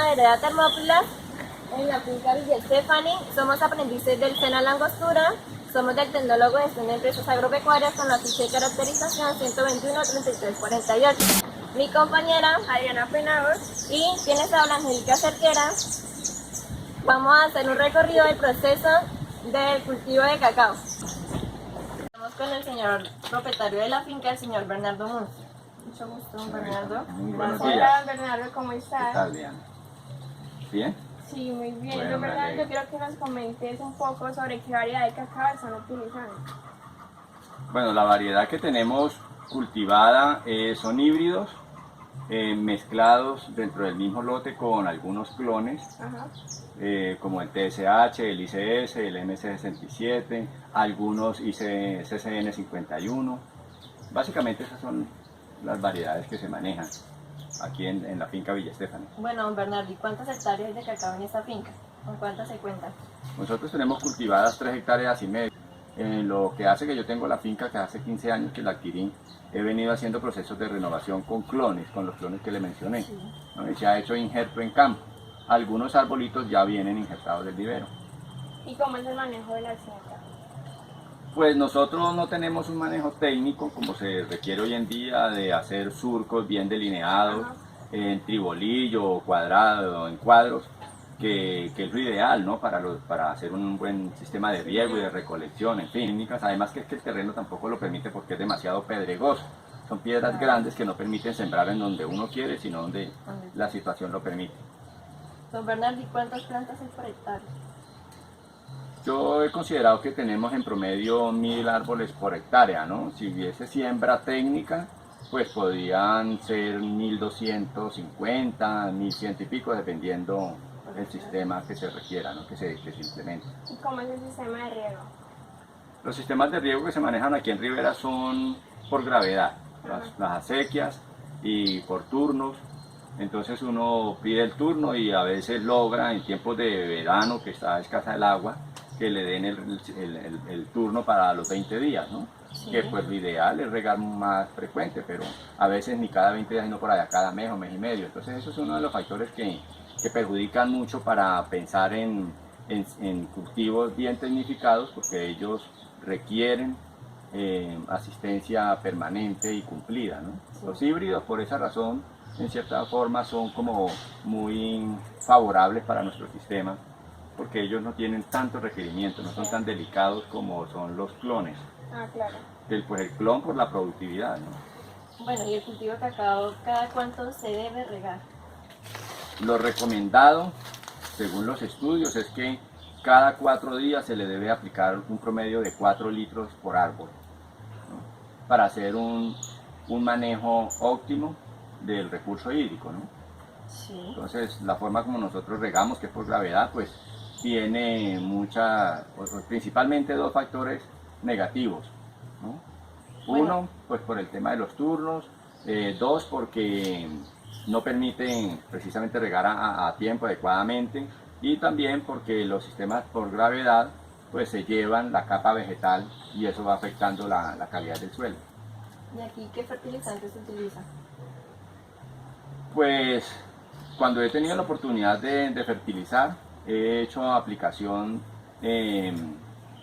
de Vereda Termópilas, en la finca Villa Estefani. Somos aprendices del SENA Langostura. Somos del Tecnólogo de Gestión de Empresas Agropecuarias con la ficha de caracterización 121-3348. Mi compañera Adriana Penados y quienes hablan, Angélica Cerquera. Vamos a hacer un recorrido del proceso del cultivo de cacao. Estamos con el señor propietario de la finca, el señor Bernardo Munz. Mucho gusto, Bernardo. Muy buenos Gracias. días. Hola Bernardo, ¿cómo estás? ¿Qué tal, Diana? ¿Bien? Sí, muy bien. Bueno, Bernardo, yo quiero que nos comentes un poco sobre qué variedad de cacao están utilizando. Bueno, la variedad que tenemos cultivada son híbridos mezclados dentro del mismo lote con algunos clones, Ajá. como el TSH, el ICS, el MC67, algunos CCN51. Básicamente esas son las variedades que se manejan aquí en la finca Villa Estefani. Bueno, Bernardo, ¿y cuántas hectáreas hay de cacao en esta finca? ¿Con cuántas se cuentan? Nosotros tenemos cultivadas 3 hectáreas y medio. Lo que hace que yo tengo la finca, que hace 15 años que la adquirí, he venido haciendo procesos de renovación con clones, con los clones que le mencioné. Sí. ¿No? Y se ha hecho injerto en campo. Algunos arbolitos ya vienen injertados del vivero. ¿Y cómo es el manejo de la hacienda? Pues nosotros no tenemos un manejo técnico como se requiere hoy en día de hacer surcos bien delineados, Ajá. en tribolillo o cuadrado, en cuadros, que es lo ideal, ¿no? Para hacer un buen sistema de riego y de recolección, en fin, técnicas. Además que el terreno tampoco lo permite porque es demasiado pedregoso. Son piedras grandes que no permiten sembrar en donde uno quiere, sino donde la situación lo permite. Don Bernardo, ¿y cuántas plantas hay por hectárea? Yo he considerado que tenemos en promedio 1000 árboles por hectárea, ¿no? Si hubiese siembra técnica, pues podrían ser 1250, 1100 y pico, dependiendo del sistema que se requiera, ¿no? que se implemente. ¿Y cómo es el sistema de riego? Los sistemas de riego que se manejan aquí en Rivera son por gravedad, las acequias y por turnos. Entonces uno pide el turno y a veces logra en tiempos de verano, que está escasa el agua, que le den el turno para los 20 días, ¿no? Sí. Que pues lo ideal es regar más frecuente, pero a veces ni cada 20 días, sino por allá cada mes o mes y medio. Entonces eso es uno de los factores que perjudican mucho para pensar en cultivos bien tecnificados, porque ellos requieren asistencia permanente y cumplida, ¿no? Sí. Los híbridos, por esa razón, en cierta forma son como muy favorables para nuestro sistema, porque ellos no tienen tantos requerimientos, no son tan delicados como son los clones. Ah, claro. Pues el clon por la productividad, ¿no? Bueno, ¿y el cultivo de cacao cada cuánto se debe regar? Lo recomendado, según los estudios, es que cada 4 días se le debe aplicar un promedio de 4 litros por árbol, ¿no? Para hacer un manejo óptimo del recurso hídrico, ¿no? Sí. Entonces, la forma como nosotros regamos, que es por gravedad, pues tiene principalmente 2 factores negativos, ¿no? Bueno. Uno, pues por el tema de los turnos, 2, porque no permiten precisamente regar a tiempo adecuadamente, y también porque los sistemas por gravedad pues se llevan la capa vegetal y eso va afectando la calidad del suelo. ¿Y aquí qué fertilizantes se utilizan? Pues cuando he tenido la oportunidad de fertilizar, he hecho aplicación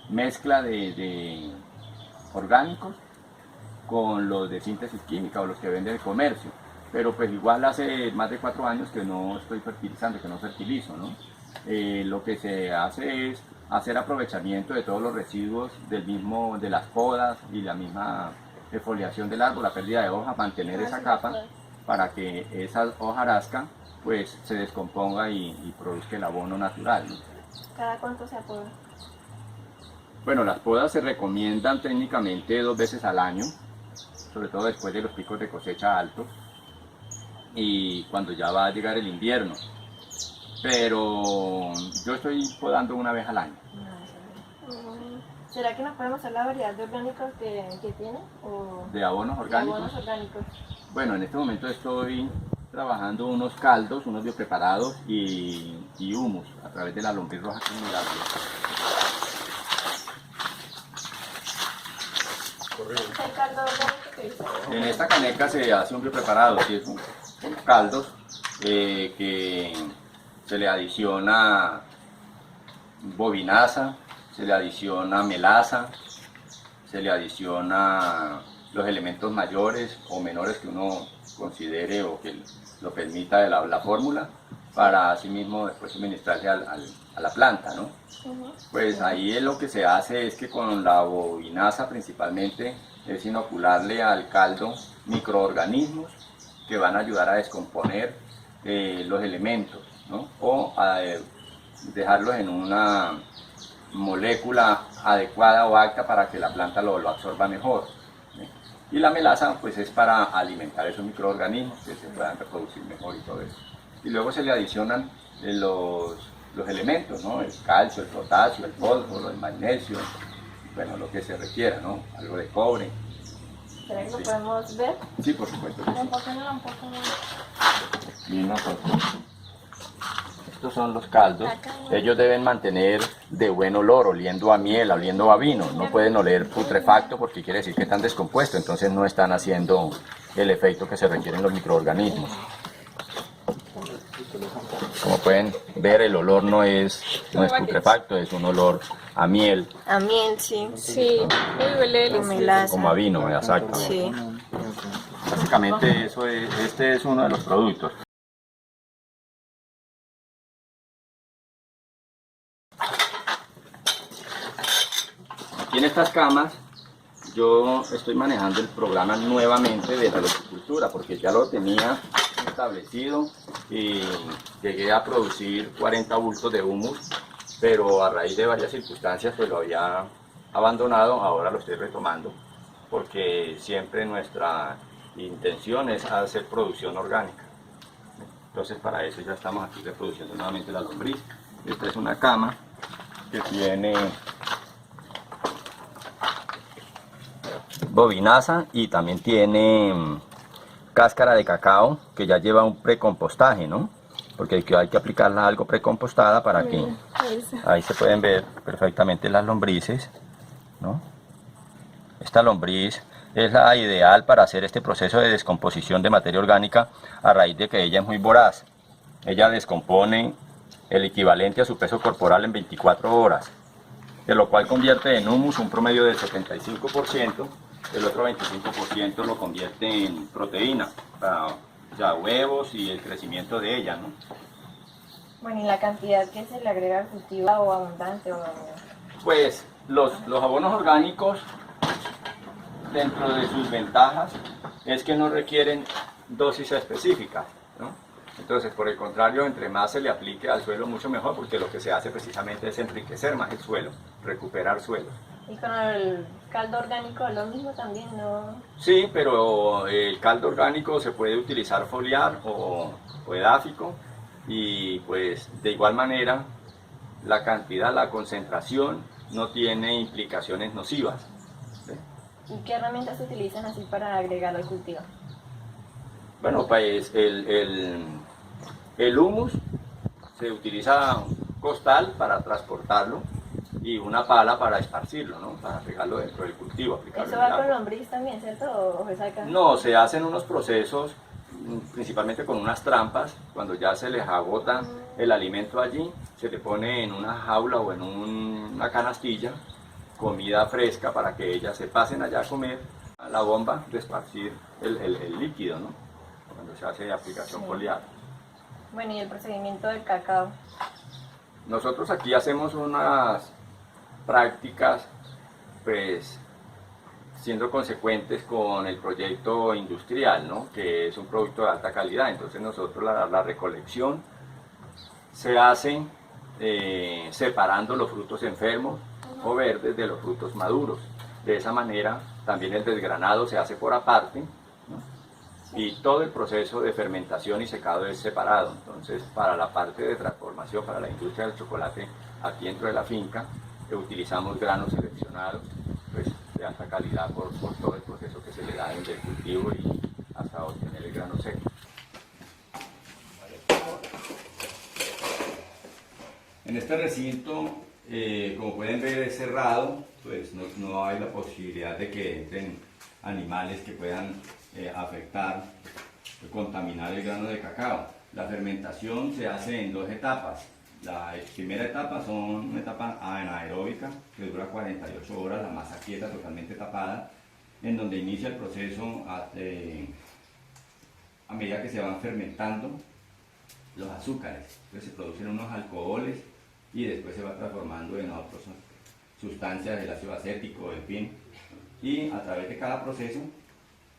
mezcla de orgánicos con los de síntesis química o los que vende el comercio, pero pues igual hace más de 4 años que no estoy fertilizando, que no fertilizo, ¿no? Lo que se hace es hacer aprovechamiento de todos los residuos de las podas y la misma defoliación del árbol, la pérdida de hoja, mantener esa capa para que esa hojarasca pues se descomponga y produzca el abono natural, ¿no? ¿Cada cuánto se apoda? Bueno, las podas se recomiendan técnicamente 2 veces al año, sobre todo después de los picos de cosecha altos y cuando ya va a llegar el invierno. Pero yo estoy podando 1 vez al año. ¿Será que nos podemos hacer la variedad de orgánicos que tiene? ¿O ¿De abonos orgánicos? de abonos orgánicos? Bueno, en este momento estoy trabajando unos caldos, unos biopreparados y humus a través de la lombriz roja comunitaria. ¿El caldo orgánico que dice? En esta caneca se hace un biopreparado, que son caldos que se le adiciona bobinaza, se le adiciona melaza, se le adiciona los elementos mayores o menores que uno considere o que lo permita de la fórmula, para así mismo después suministrarse a la planta, ¿no? Pues ahí lo que se hace es que con la bobinaza principalmente es inocularle al caldo microorganismos que van a ayudar a descomponer los elementos, ¿no? O a dejarlos en una molécula adecuada o apta para que la planta lo absorba mejor, ¿sí? Y la melaza pues es para alimentar esos microorganismos que se puedan reproducir mejor y todo eso. Y luego se le adicionan los elementos, ¿no? El calcio, el potasio, el fósforo, el magnesio, bueno, lo que se requiera, ¿no? Algo de cobre. ¿Será que lo Sí. podemos ver? Sí, por supuesto que sí. Enfóquenlo un poco más. Y nosotros, estos son los caldos, ellos deben mantener de buen olor, oliendo a miel, oliendo a vino, no pueden oler putrefacto porque quiere decir que están descompuestos, entonces no están haciendo el efecto que se requieren los microorganismos. Como pueden ver, el olor no es putrefacto, es un olor a miel, A miel, sí. Sí, uy, huele Y delicioso. melaza. como a vino, exacto. Sí. Básicamente eso es, este es uno de los productos. Aquí en estas camas yo estoy manejando el programa nuevamente de la leucocultura porque ya lo tenía establecido y llegué a producir 40 bultos de humus, pero a raíz de varias circunstancias pues lo había abandonado, ahora lo estoy retomando porque siempre nuestra intención es hacer producción orgánica. Entonces para eso ya estamos aquí reproduciendo nuevamente la lombriz. Esta es una cama que tiene bobinaza y también tiene cáscara de cacao que ya lleva un precompostaje, ¿no? Porque hay que aplicarla algo precompostada para que ahí se pueden ver perfectamente las lombrices, ¿no? Esta lombriz es la ideal para hacer este proceso de descomposición de materia orgánica a raíz de que ella es muy voraz. Ella descompone el equivalente a su peso corporal en 24 horas, de lo cual convierte en humus un promedio del 75%, el otro 25% lo convierte en proteína, para ya huevos y el crecimiento de ella, ¿no? Bueno, y la cantidad que se le agrega al cultivo o abundante o no. Pues los abonos orgánicos, dentro de sus ventajas, es que no requieren dosis específicas, ¿no? Entonces, por el contrario, entre más se le aplique al suelo, mucho mejor, porque lo que se hace precisamente es enriquecer más el suelo, recuperar suelos. Y con el caldo orgánico lo mismo también, ¿no? Sí, pero el caldo orgánico se puede utilizar foliar o edáfico, y pues de igual manera la cantidad, la concentración no tiene implicaciones nocivas, ¿sí? ¿Y qué herramientas se utilizan así para agregar al cultivo? Bueno, pues el humus se utiliza un costal para transportarlo y una pala para esparcirlo, ¿no? Para pegarlo dentro del cultivo, aplicarlo ¿Eso en el va con agua. lombriz también, cierto? ¿O es acá? No, se hacen unos procesos, principalmente con unas trampas, cuando ya se les agota el alimento allí, se le pone en una jaula o en una canastilla comida fresca para que ellas se pasen allá a comer a la bomba de esparcir el líquido, ¿no? Cuando se hace aplicación Sí. foliar. Bueno, y el procedimiento del cacao. Nosotros aquí hacemos unas prácticas, pues, siendo consecuentes con el proyecto industrial, ¿no? Que es un producto de alta calidad. Entonces nosotros la recolección se hace separando los frutos enfermos o verdes de los frutos maduros. De esa manera también el desgranado se hace por aparte, ¿no? Y todo el proceso de fermentación y secado es separado. Entonces, para la parte de transformación, para la industria del chocolate, aquí dentro de la finca, utilizamos granos seleccionados, pues, de alta calidad por todo el proceso que se le da desde el cultivo y hasta obtener el grano seco. En este recinto, como pueden ver, es cerrado, pues no hay la posibilidad de que entren animales que puedan afectar, contaminar el grano de cacao. La fermentación se hace en dos etapas. La primera etapa son una etapa anaeróbica que dura 48 horas, la masa quieta totalmente tapada, en donde inicia el proceso a medida que se van fermentando los azúcares. Entonces se producen unos alcoholes y después se va transformando en otras sustancias del ácido acético, en fin. Y a través de cada proceso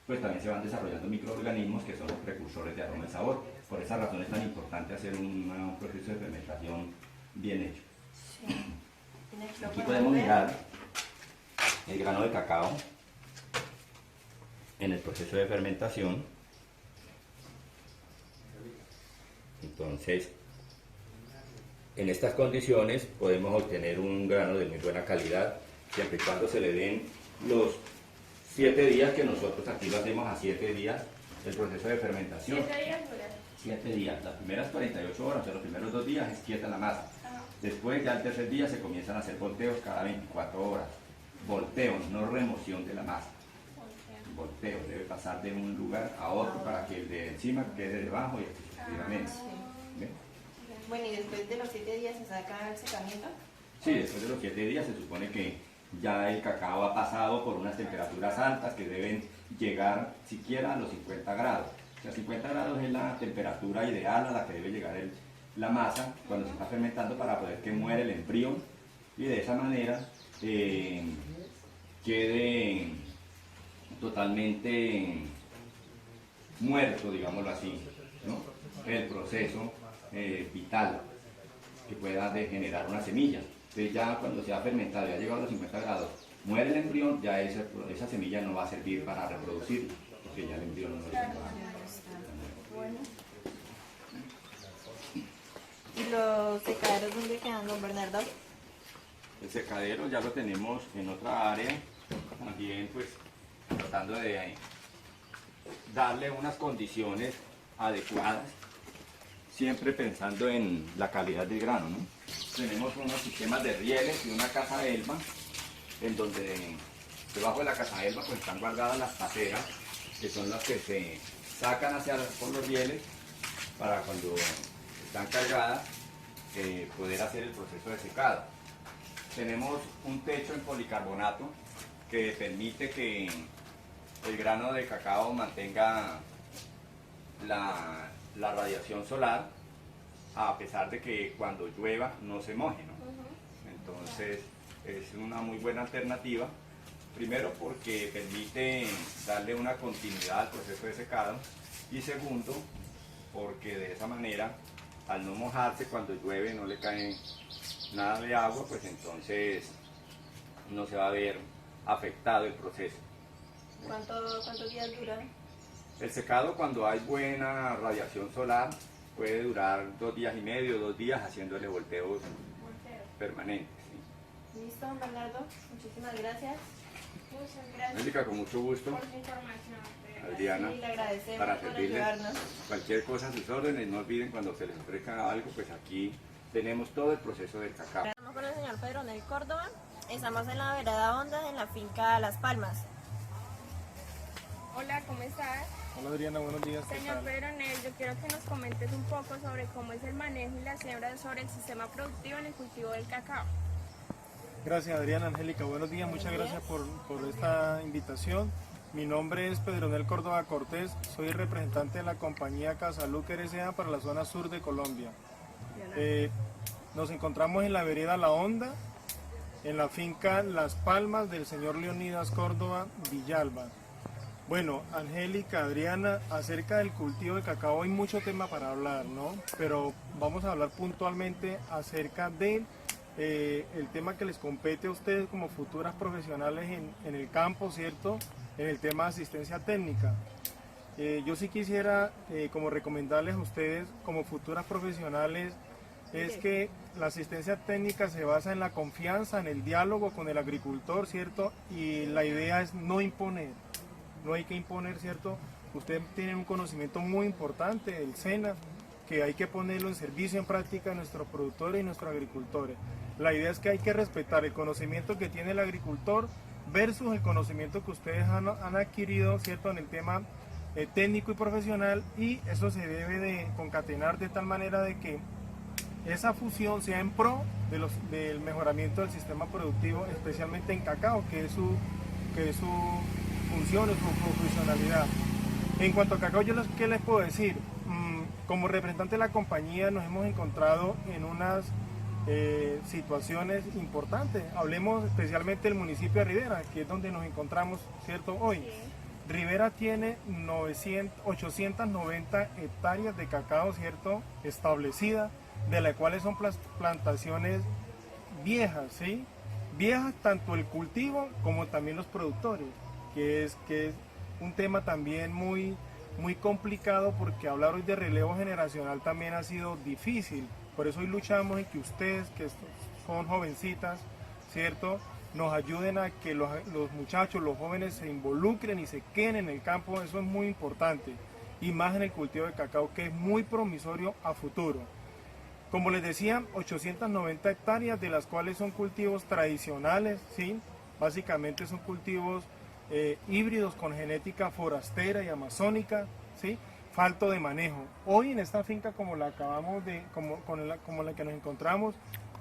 pues también se van desarrollando microorganismos que son los precursores de aroma y sabor. Por esa razón es tan importante hacer un proceso de fermentación bien hecho. Sí. Aquí podemos mirar el grano de cacao en el proceso de fermentación. Entonces, en estas condiciones podemos obtener un grano de muy buena calidad, siempre y cuando se le den los 7 días, que nosotros aquí lo hacemos a 7 días, el proceso de fermentación. 7 días dura. 7 días, las primeras 48 horas, o sea, los primeros 2 días es quieta la masa. Ajá. Después, ya el tercer día, se comienzan a hacer volteos cada 24 horas. Volteos, no remoción de la masa. Volteo, debe pasar de un lugar a otro para que el de encima quede debajo y así sucesivamente. ¿Ven? Bueno, y después de los 7 días se saca el secamiento. Sí, después de los 7 días se supone que ya el cacao ha pasado por unas temperaturas altas que deben llegar siquiera a los 50 grados. O sea, 50 grados es la temperatura ideal a la que debe llegar la masa cuando se está fermentando para poder que muera el embrión y de esa manera quede totalmente muerto, digámoslo así, ¿no? El proceso vital que pueda generar una semilla. Entonces ya cuando se ha fermentado y ha llegado a los 50 grados, muere el embrión, ya esa semilla no va a servir para reproducirlo, porque ya el embrión no lo va. Bueno. ¿Y los secaderos dónde quedan, don Bernardo? El secadero ya lo tenemos en otra área, también pues tratando de darle unas condiciones adecuadas, siempre pensando en la calidad del grano, ¿no? Tenemos unos sistemas de rieles y una cazaelba, en donde debajo de la cazaelba pues están guardadas las pateras, que son las que se sacan por los rieles para cuando están cargadas poder hacer el proceso de secado. Tenemos un techo en policarbonato que permite que el grano de cacao mantenga la radiación solar, a pesar de que cuando llueva no se moje, ¿no? Entonces es una muy buena alternativa, primero porque permite darle una continuidad al proceso de secado y segundo porque de esa manera, al no mojarse cuando llueve, no le cae nada de agua, pues entonces no se va a ver afectado el proceso. ¿Cuántos días dura? El secado, cuando hay buena radiación solar, puede durar 2 días y medio, 2 días, haciéndole volteos permanentes. ¿Sí? Listo, don Bernardo. Muchísimas gracias. Muchas gracias Angélica, con mucho gusto. por su información. Adriana, Sí, le agradecemos para por servirles. ayudarnos. Cualquier cosa a sus órdenes, no olviden cuando se les ofrezca algo, pues aquí tenemos todo el proceso del cacao. Estamos con el señor Pedro Nel Córdoba. Estamos en la vereda Honda, en la finca Las Palmas. Hola, ¿cómo estás? Hola Adriana, buenos días. ¿Qué Señor tal? Pedronel, yo quiero que nos comentes un poco sobre cómo es el manejo y la siembra sobre el sistema productivo en el cultivo del cacao. Gracias Adriana, Angélica, buenos días, muchas gracias por esta invitación. Mi nombre es Pedronel Córdoba Cortés, soy el representante de la compañía Casalúcar S.A. para la zona sur de Colombia. Nos encontramos en la vereda La Honda, en la finca Las Palmas del señor Leonidas Córdoba Villalba. Bueno, Angélica, Adriana, acerca del cultivo de cacao hay mucho tema para hablar, ¿no? Pero vamos a hablar puntualmente acerca de el tema que les compete a ustedes como futuras profesionales en el campo, ¿cierto? En el tema de asistencia técnica. Yo sí quisiera como recomendarles a ustedes como futuras profesionales es que la asistencia técnica se basa en la confianza, en el diálogo con el agricultor, ¿cierto? Y la idea es no imponer, no hay que imponer, ¿cierto? Ustedes tienen un conocimiento muy importante del SENA, que hay que ponerlo en servicio, en práctica de nuestros productores y nuestros agricultores. La idea es que hay que respetar el conocimiento que tiene el agricultor versus el conocimiento que ustedes han adquirido, ¿cierto? En el tema técnico y profesional, y eso se debe de concatenar de tal manera de que esa fusión sea en pro del mejoramiento del sistema productivo, especialmente en cacao, que es su función o su profesionalidad. En cuanto a cacao, ¿qué les puedo decir? Como representante de la compañía nos hemos encontrado en unas situaciones importantes. Hablemos especialmente del municipio de Rivera, que es donde nos encontramos, ¿cierto? Hoy. Sí. Rivera tiene 890 hectáreas de cacao, ¿cierto? Establecidas, de las cuales son plantaciones viejas, ¿sí? Viejas tanto el cultivo como también los productores, que es un tema también muy complicado, porque hablar hoy de relevo generacional también ha sido difícil. Por eso hoy luchamos en que ustedes, que son jovencitas, ¿cierto?, nos ayuden a que los muchachos, los jóvenes se involucren y se queden en el campo. Eso es muy importante, y más en el cultivo de cacao, que es muy promisorio a futuro. Como les decía, 890 hectáreas, de las cuales son cultivos tradicionales, ¿sí? Básicamente son cultivos híbridos con genética forastera y amazónica, ¿sí? Falto de manejo. Hoy en esta finca, como la que nos encontramos,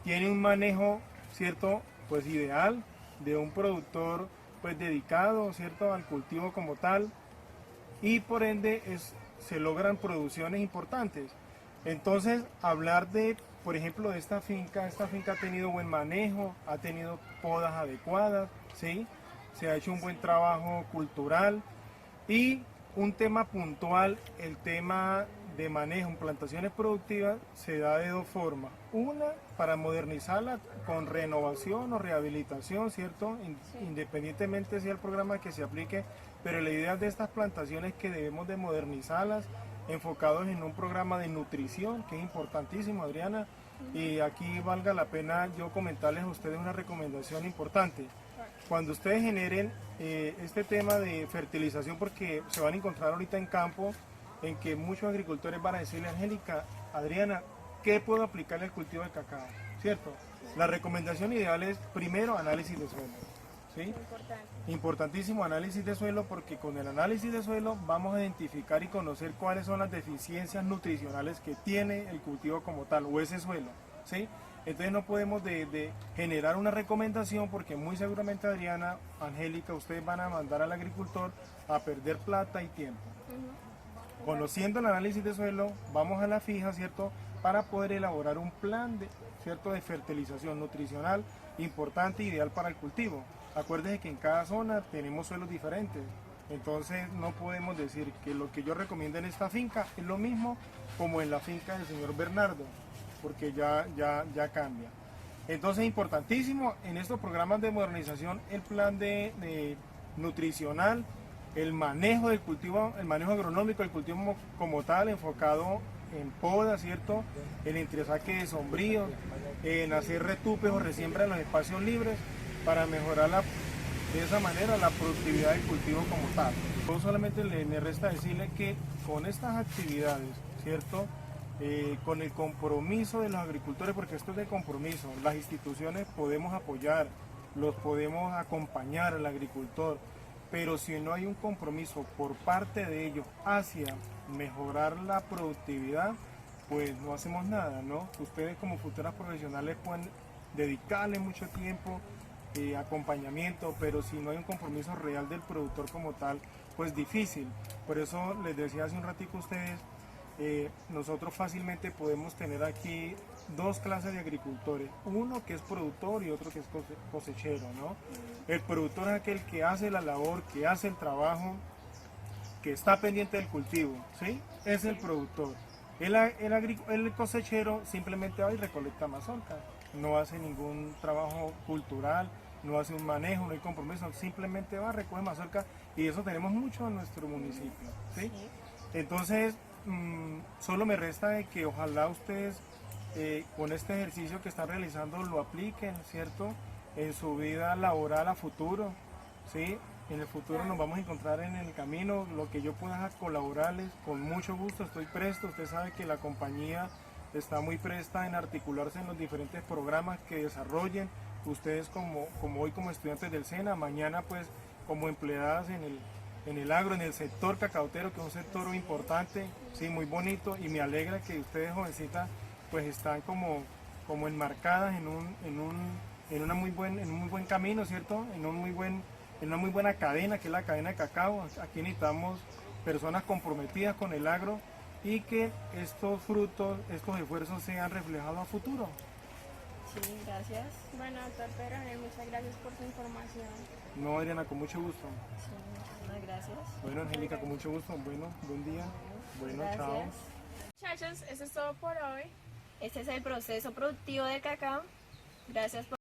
tiene un manejo, ¿cierto?, pues ideal, de un productor pues dedicado, ¿cierto?, al cultivo como tal, y por ende se logran producciones importantes. Entonces, hablar de, por ejemplo, de esta finca ha tenido buen manejo, ha tenido podas adecuadas, ¿sí? Se ha hecho un buen trabajo cultural, y un tema puntual, el tema de manejo en plantaciones productivas, se da de dos formas. Una, para modernizarla con renovación o rehabilitación, ¿cierto? Independientemente sea el programa que se aplique, pero la idea de estas plantaciones es que debemos de modernizarlas, enfocados en un programa de nutrición, que es importantísimo, Adriana, y aquí valga la pena yo comentarles a ustedes una recomendación importante. Cuando ustedes generen este tema de fertilización, porque se van a encontrar ahorita en campo, en que muchos agricultores van a decirle: Angélica, Adriana, ¿qué puedo aplicarle al cultivo de cacao? ¿Cierto? La recomendación ideal es, primero, análisis de suelo, ¿sí? Importante. Importantísimo análisis de suelo, porque con el análisis de suelo vamos a identificar y conocer cuáles son las deficiencias nutricionales que tiene el cultivo como tal, o ese suelo, ¿sí? Entonces no podemos de generar una recomendación, porque muy seguramente, Adriana, Angélica, ustedes van a mandar al agricultor a perder plata y tiempo. Conociendo el análisis de suelo, vamos a la fija, ¿cierto?, para poder elaborar un plan ¿cierto?, de fertilización nutricional importante, ideal para el cultivo. Acuérdense que en cada zona tenemos suelos diferentes, entonces no podemos decir que lo que yo recomiendo en esta finca es lo mismo como en la finca del señor Bernardo, porque ya cambia. Entonces, importantísimo en estos programas de modernización el plan de nutricional, el manejo del cultivo, el manejo agronómico del cultivo como tal, enfocado en poda, ¿cierto?, en entresaque de sombríos, en hacer retupes o resiembra en los espacios libres, para mejorar de esa manera la productividad del cultivo como tal. No solamente me resta decirle que con estas actividades, ¿cierto?, con el compromiso de los agricultores, porque esto es de compromiso, las instituciones podemos apoyar, los podemos acompañar al agricultor, pero si no hay un compromiso por parte de ellos hacia mejorar la productividad, pues no hacemos nada, ¿no? Ustedes como futuras profesionales pueden dedicarle mucho tiempo, acompañamiento, pero si no hay un compromiso real del productor como tal, pues difícil. Por eso les decía hace un ratico a ustedes, nosotros fácilmente podemos tener aquí dos clases de agricultores, uno que es productor y otro que es cosechero, ¿no? El productor es aquel que hace la labor, que hace el trabajo, que está pendiente del cultivo, ¿sí? Es el productor. El cosechero simplemente va y recolecta mazorca, no hace ningún trabajo cultural, no hace un manejo, no hay compromiso, simplemente va, recoge mazorca, y eso tenemos mucho en nuestro municipio, ¿sí? Entonces, solo me resta de que ojalá ustedes con este ejercicio que están realizando lo apliquen, ¿cierto?, en su vida laboral a futuro, ¿sí? En el futuro nos vamos a encontrar en el camino. Lo que yo pueda colaborarles, con mucho gusto, estoy presto. Usted sabe que la compañía está muy presta en articularse en los diferentes programas que desarrollen. Ustedes como hoy como estudiantes del SENA, mañana pues como empleadas en el agro, en el sector cacautero, que es un sector importante, sí, muy bonito, y me alegra que ustedes, jovencitas, pues están como enmarcadas en un muy buen camino, ¿cierto? En una muy buena cadena, que es la cadena de cacao. Aquí necesitamos personas comprometidas con el agro y que estos frutos, estos esfuerzos sean reflejados a futuro. Sí, gracias. Bueno, doctor Pedro Leonel, muchas gracias por su información. No, Adriana, con mucho gusto. Sí, muchísimas gracias. Bueno, Angélica, con mucho gusto. Bueno, buen día. Bueno, Gracias. chao. Muchachos, eso es todo por hoy. Este es el proceso productivo del cacao. Gracias por